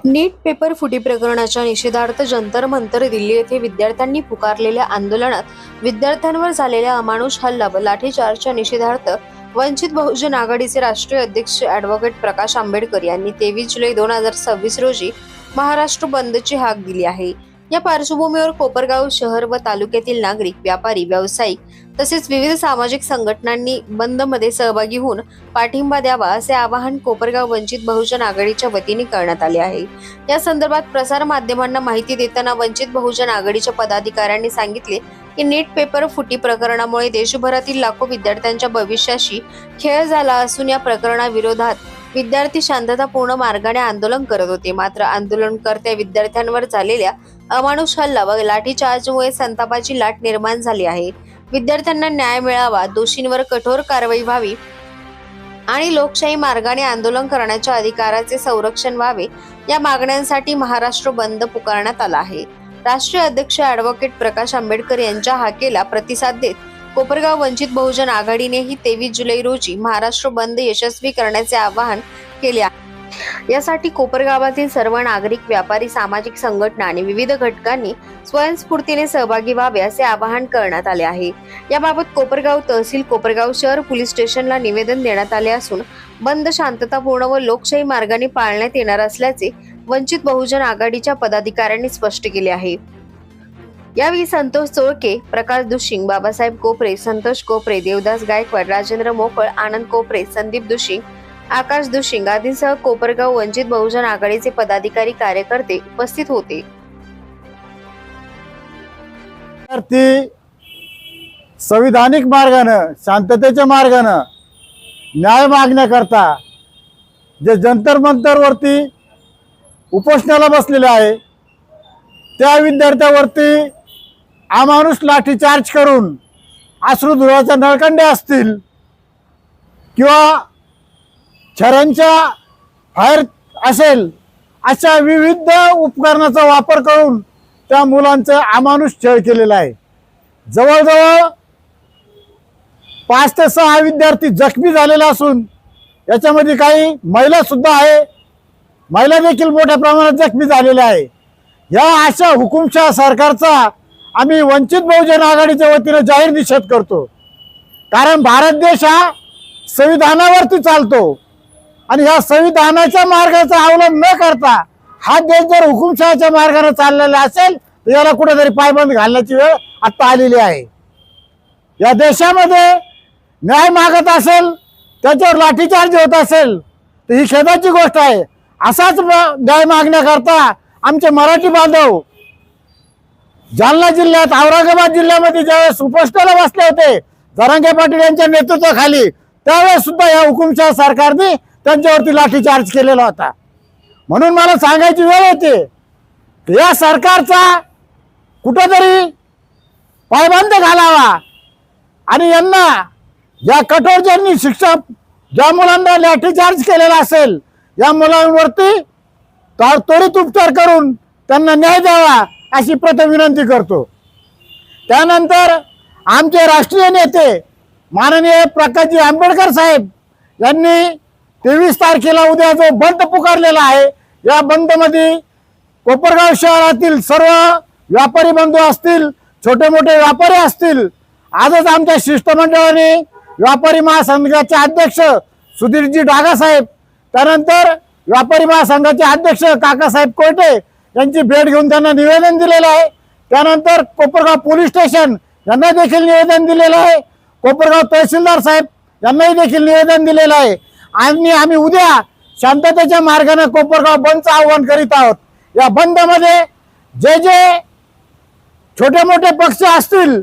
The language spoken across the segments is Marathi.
नीट पेपर फुटी प्रकरणाच्या निषेधार्थ जंतर मंतर दिल्ली येथे विद्यार्थ्यांनी पुकारलेल्या आंदोलनात विद्यार्थ्यांवर झालेल्या अमानुष हल्ला व लाठीचार्जच्या निषेधार्थ वंचित बहुजन आघाडीचे राष्ट्रीय अध्यक्ष ॲडव्होकेट प्रकाश आंबेडकर यांनी 23 जुलै 2026 रोजी महाराष्ट्र बंदची हाक दिली आहे। या पार्श्वभूमीवर कोपरगाव शहर व तालुक्यातील नागरिक, व्यापारी, व्यावसायिक तसेच विविध सामाजिक संघटनांनी बंदमध्ये सहभागी होऊन पाठिंबा द्यावा असे आवाहन कोपरगाव वंचित बहुजन आघाडीच्या वतीने करण्यात आले आहे। या संदर्भात प्रसार माध्यमांना माहिती देताना वंचित बहुजन आघाडीच्या पदाधिकाऱ्यांनी सांगितले की नीट पेपर फुटी प्रकरणामुळे देशभरातील लाखो विद्यार्थ्यांच्या भविष्याशी खेळ झाला असून या प्रकरणाविरोधात विद्यार्थी शांततापूर्ण मार्गाने आंदोलन करत होते। मात्र आंदोलनकर्त्या विद्यार्थ्यांवर झालेल्या अमानुष हल्ला व लाठीचार्जमुळे संतापाची लाट निर्माण झाली आहे। विद्यार्थ्यांना न्याय मिळावा, दोषींवर कठोर कारवाई व्हावी आणि लोकशाही मार्गाने आंदोलन करण्याच्या अधिकाराचे संरक्षण व्हावे या मागण्यांसाठी महाराष्ट्र बंद पुकारण्यात आला आहे। राष्ट्रीय अध्यक्ष ॲडव्होकेट प्रकाश आंबेडकर यांच्या हाकेला प्रतिसाद देत कोपरगाव वंचित बहुजन आघाडीनेही 23 जुलै रोजी महाराष्ट्र बंद यशस्वी करण्याचे आवाहन केले आहे। यासाठी कोपरगावातील सर्व नागरिक, व्यापारी, सामाजिक संघटना आणि विविध घटकांनी स्वयंस्फूर्तीने सहभागी व्हावे असे आवाहन करण्यात आले आहे। याबाबत कोपरगाव तहसील, कोपरगाव शहर पोलीस स्टेशनला निवेदन देण्यात आले असून बंद शांततापूर्ण व लोकशाही मार्गाने पाळण्यात येणार असल्याचे वंचित बहुजन आघाडीच्या पदाधिकाऱ्यांनी स्पष्ट केले आहे। यावेळी संतोष चोळके, प्रकाश दुशिंग, बाबासाहेब कोपरे, संतोष कोपरे, देवदास गायकवाड, राजेंद्र मोकळ, आनंद कोपरे, संदीप दुशिंग, आकाश दुशिंग आदींसह कोपरगाव वंचित बहुजन आघाडीचे पदाधिकारी, कार्यकर्ते उपस्थित होते। संविधानिक मार्गाने, शांततेच्या मार्गाने न्याय मागण्याकरता जे जंतर मंतर वरती उपोषणाला बसलेले आहे त्या विद्यार्थ्यांवरती अमानुष लाठीचार्ज करून अश्रुधुराच्या नळकांड्या असतील किंवा छऱ्यांच्या फायर असेल अशा विविध उपकरणाचा वापर करून त्या मुलांचा अमानुष छळ केलेला आहे। जवळजवळ 5 ते 6 विद्यार्थी जखमी झालेला असून याच्यामध्ये काही महिला सुद्धा आहे, महिला देखील मोठ्या प्रमाणात जखमी झालेल्या आहे। या अशा हुकुमशाह सरकारचा आम्ही वंचित बहुजन आघाडीच्या वतीने जाहीर निषेध करतो। कारण भारत देश हा संविधानावरती चालतो आणि या संविधानाच्या मार्गाचा अवलंब न करता हा देश जर हुकुमशाहाच्या मार्गाने चाललेला असेल तर याला कुठेतरी पायबंद घालण्याची वेळ आता आलेली आहे। या देशामध्ये न्याय मागत असेल, त्याच्यावर लाठीचार्ज होत असेल तर ही खेदाची गोष्ट आहे। असाच न्याय मागण्याकरता आमचे मराठी बांधव जालना जिल्ह्यात, औरंगाबाद जिल्ह्यामध्ये ज्यावेळेस उपोषणाला बसले होते जरांगे पाटील यांच्या नेतृत्वाखाली, त्यावेळेस सुद्धा या हुकुमशाह सरकारने त्यांच्यावरती लाठीचार्ज केलेला होता। म्हणून मला सांगायची वेळ येते की या सरकारचा कुठेतरी पायबंद घालावा आणि यांना या कठोर ज्यांनी शिक्षा, ज्या मुलांना लाठीचार्ज केलेला असेल या मुलांवरती त्वरित उपचार करून त्यांना न्याय द्यावा अशी प्रथम विनंती करतो। त्यानंतर आमचे राष्ट्रीय नेते माननीय प्रकाशजी आंबेडकर साहेब यांनी 23 तारखेला उद्या जो बंद पुकारलेला आहे, या बंदमध्ये कोपरगाव शहरातील सर्व व्यापारी बंधू असतील, छोटे मोठे व्यापारी असतील, आजच आमच्या शिष्टमंडळाने व्यापारी महासंघाचे अध्यक्ष सुधीरजी डागा साहेब, त्यानंतर व्यापारी महासंघाचे अध्यक्ष काकासाहेब कोयटे यांची भेट घेऊन त्यांना निवेदन दिलेलं आहे। त्यानंतर कोपरगाव पोलीस स्टेशन यांना देखील निवेदन दिलेलं आहे, कोपरगाव तहसीलदार साहेब यांनाही देखील निवेदन दिलेलं आहे आणि आम्ही उद्या शांततेच्या मार्गाने कोपरगाव बंदचं आवाहन करीत आहोत। या बंदमध्ये जे जे छोटे मोठे पक्ष असतील,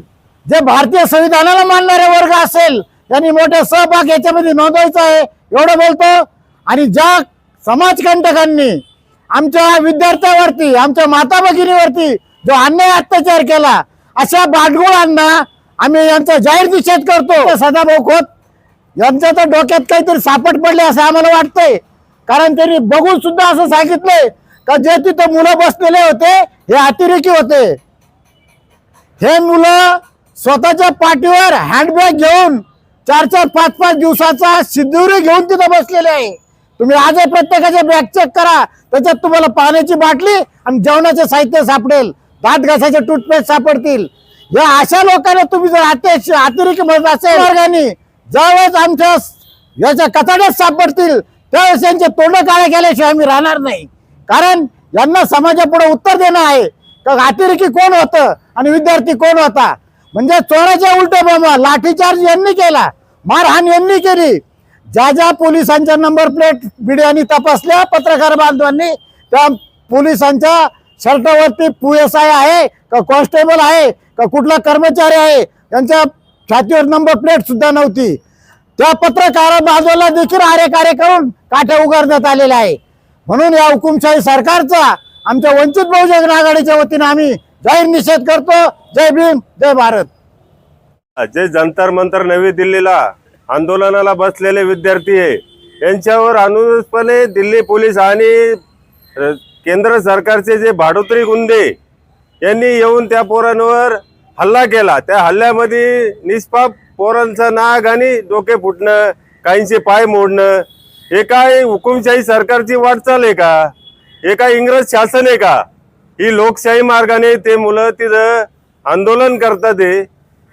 जे भारतीय संविधानाला मानणारे वर्ग असेल, यांनी मोठे सहभाग याच्यामध्ये नोंदवायचा आहे एवढं बोलतो। आणि ज्या समाजकंटकांनी आमच्या विद्यार्थ्यांवरती, आमच्या माता भगिनीवरती जो अन्याय अत्याचार केला, अशा बाटगुळांना आम्ही यांचा जाहीर निषेध करतो। सदाभाऊ खोत यांच्या तर डोक्यात काहीतरी सापट पडले असं आम्हाला वाटतंय, कारण त्यांनी बघून सुद्धा असं सांगितलंय का जे तिथे मुलं बसलेले होते हे अतिरेकी होते। हे मुलं स्वतःच्या पाठीवर हँडबॅग घेऊन 4-4, 5-5 दिवसाचा सिद्धुरी घेऊन तिथे बसलेले आहे। तुम्ही आजही प्रत्येकाचे बॅग चेक करा, त्याच्यात तुम्हाला पाण्याची बाटली आणि जेवणाचे साहित्य सापडेल, दात घासाचे टूथपेस्ट सापडतील. या अशा लोकांना तुम्ही जर अतिरेकी म्हणत असेल मार्गाने, ज्यावेळेस आमच्या याच्या कचाड्यात सापडतील त्यावेळेस यांचे तोंड काळे केल्याशिवाय आम्ही राहणार नाही. कारण यांना समाजापुढे उत्तर देणं आहे का अतिरेकी कोण होतं आणि विद्यार्थी कोण होता. म्हणजे चोराच्या उलट बाबा लाठीचार्ज यांनी केला, मारहाण यांनी केली. ज्या पोलिसांच्या नंबर प्लेट मीडियानी तपासल्या पत्रकार बांधवांनी, त्या पोलिसांच्या शर्टावरती PSI आहे का कॉन्स्टेबल आहे का कुठला कर्मचारी आहे, त्यांच्या छातीवर नंबर प्लेट सुद्धा नव्हती. त्या पत्रकार बाजूला देखील आरेकारे करून काठ्या उगारण्यात आलेल्या आहे. म्हणून या हुकुमशाही सरकारचा आमच्या वंचित बहुजन आघाडीच्या वतीने आम्ही जाहीर निषेध करतो. जय भीम, जय भारत. जे जंतर मंतर नवी दिल्लीला आंदोलनाला बसलेले विद्यार्थी आहे, यांच्यावर अनुचितपणे दिल्ली पोलीस आणि केंद्र सरकारचे जे भाडोत्री गुंडे यांनी येऊन त्या पोरांवर हल्ला केला. त्या हल्ल्यामध्ये निष्पाप पोरांचा नाक आणि डोके फुटणं, काहींचे पाय मोडणं, हे काय हुकुमशाही सरकारची वाटचाल आहे का? हे काय इंग्रज शासन आहे का? ही लोकशाही मार्गाने ते मुलं तिथं आंदोलन करतात.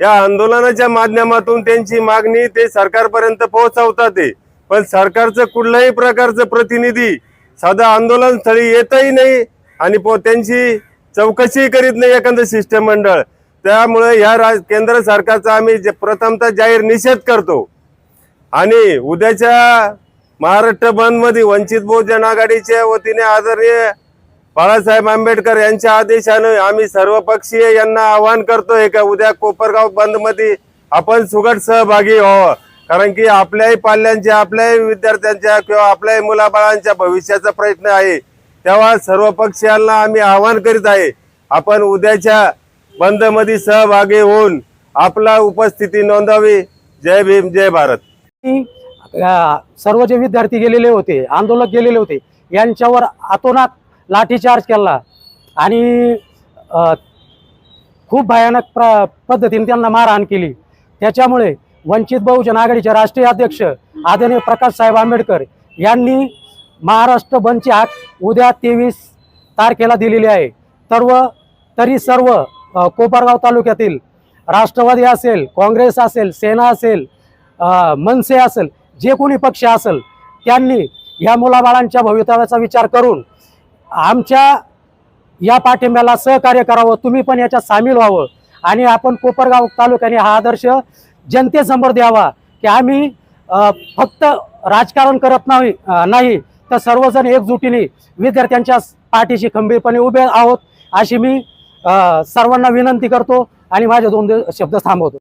या आंदोलनाच्या माध्यमातून त्यांची मागणी ते सरकारपर्यंत पोहोचवतात. पण सरकारचं कुठल्याही प्रकारचं प्रतिनिधी साधा आंदोलन स्थळी येतही नाही आणि त्यांची चौकशी करीत नाही एखादं शिष्टमंडळ. त्यामुळे ह्या केंद्र सरकारचा आम्ही प्रथमतः जाहीर निषेध करतो. आणि उद्याच्या महाराष्ट्र बंदमध्ये वंचित बहुजन आघाडीच्या वतीने आदरणीय बाळासाहेब आंबेडकर यांच्या आदेशाने आम्ही सर्वपक्षीय यांना आवाहन करतोय का उद्या कोपरगाव बंदमध्ये आपण सुगट सहभागी व्हावं. कारण की आपल्याही पाल्यांच्या, आपल्याही विद्यार्थ्यांच्या किंवा आपल्याही मुलाबाळांच्या भविष्याचा प्रयत्न आहे. तेव्हा सर्व पक्षीयांना आम्ही आवाहन करीत आहे, आपण उद्याच्या बंदमध्ये सहभागी होऊन आपला उपस्थिती नोंदवावी. जय भीम, जय भारत. सर्व जे विद्यार्थी गेलेले होते, आंदोलक गेलेले होते, यांच्यावर अतोनात लाठीचार्ज केला आणि खूप भयानक पद्धतीने त्यांना मारहाण केली. त्याच्यामुळे वंचित बहुजन आघाडीचे राष्ट्रीय अध्यक्ष आदरणीय प्रकाश साहेब आंबेडकर यांनी महाराष्ट्र बंदची हाक उद्या 23 तारखेला दिलेली आहे. तरी सर्व कोपरगाव तालुक्यातील राष्ट्रवादी असेल, काँग्रेस असेल, सेना असेल, मनसे असेल, जे कोणी पक्ष असेल, त्यांनी या मुलाबाळांच्या भवितव्याचा विचार करून आमच्या या पाठिंब्याला सहकार्य करावं. तुम्ही पण याच्यात सामील व्हावं आणि आपण कोपरगाव तालुक्याने हा आदर्श जनतेसमोर द्यावा की आम्ही फक्त राजकारण करत नाही तर सर्वजण एकजुटीने विद्यार्थ्यांच्या पाठीशी खंबीरपणे उभे आहोत, अशी मी सर्वांना विनंती करतो आणि माझे 2 शब्द थांबवतो.